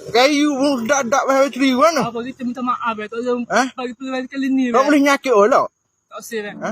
Kayu dak bahaya ceri mana? Apa kita minta maaf tak usah Eh? bagi peluang kali ni. Kau boleh nyakit orang. Tak usah. Ha?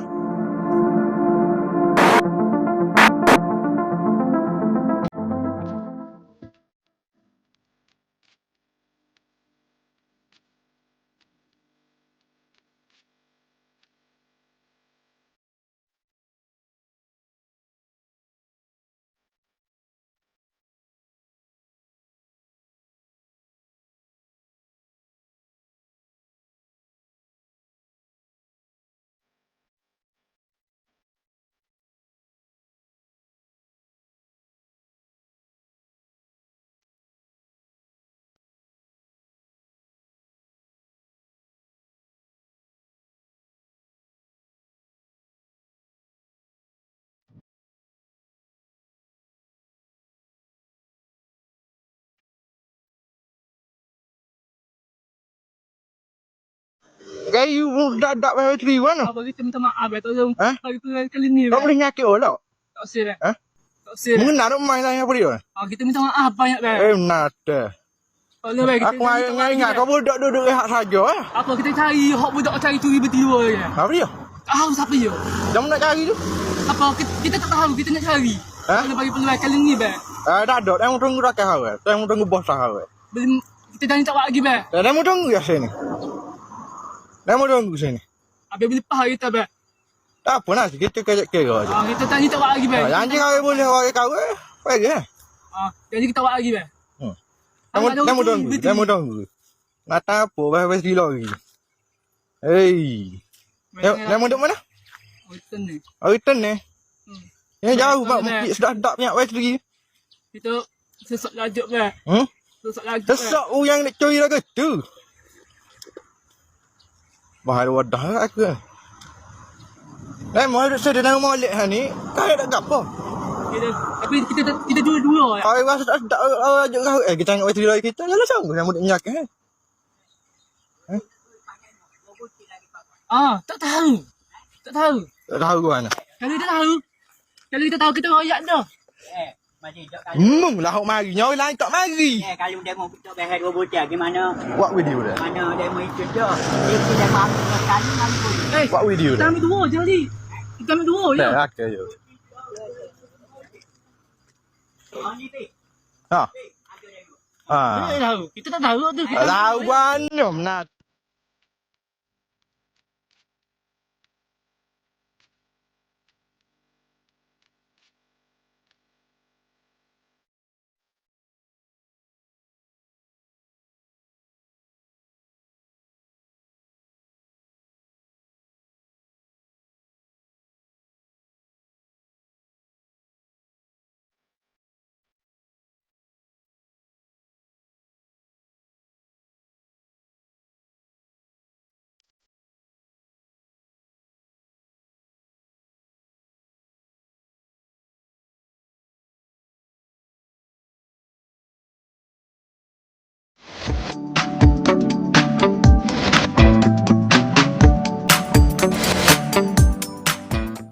Kayu dak bahaya ceri mana? Apa kita minta maaf tak usah Eh? bagi peluang kali ni. Kau boleh nyakit orang. Tak usah. Ha? Tak usah. Mengenal main lain apa dia? Kita minta maaf banyak dah. Nada. Kalau baik kita Aku ingat kau budak duduk rehat saja eh. apa kita cari hok budak cari curi berdua je. Apa dia? Tahu siapa dia? Jom nak cari tu. Apa kita tak tahu kita nak cari. Ha? Kalau bagi peluang kali ni bah. Dah ada. Dah tunggu rakyat hawe. Dah tunggu bos hawe. Belum kita dah tak buat lagi bah. Dah mau tunggu ya sini. Dah mau tunggu sini. Habis lepas kita bah. Tak apa nak kita kira aja. Kita tak buat lagi bah. Anjing hawe boleh hawe kau eh. Pergi eh. Jadi kita buat lagi bah. Dah mau tunggu. Nak apa bahas gila lagi. Hei. Dah mau duduk mana? Return ni. Return ni. Yang jauh mak sudah dak punya wes lagi. Kita sesak lajuk bah. Sesak lajuk. Sesak yang nak curi lah tu. Bahaya wadah aku. Mau saya dah mau lek ni. Kau tak gapo. Tapi kita dua-dua. Kau rasa tak ajak kau kita tengok wes lagi kita. Jalan sama yang mudah nyak eh. Tak tahu. Tak tahu. Tak tahu ke mana. Kalau kita tahu kita royak dah. Masih dok kali. Lah hok mari nyoi lain tak mari. Kalau demo kita behar 2 bocah gimana? Buat video dah. Mana demo itu dah. Dia tidak mampu sekali mari pun. Buat video Kita dah. ambil dua je ni. Kita ambil dua je. Dah okey je. Ni pi. Ha. Ada demo. Ha. Kita tak tahu. Kita tak tahu tu. Lawan nak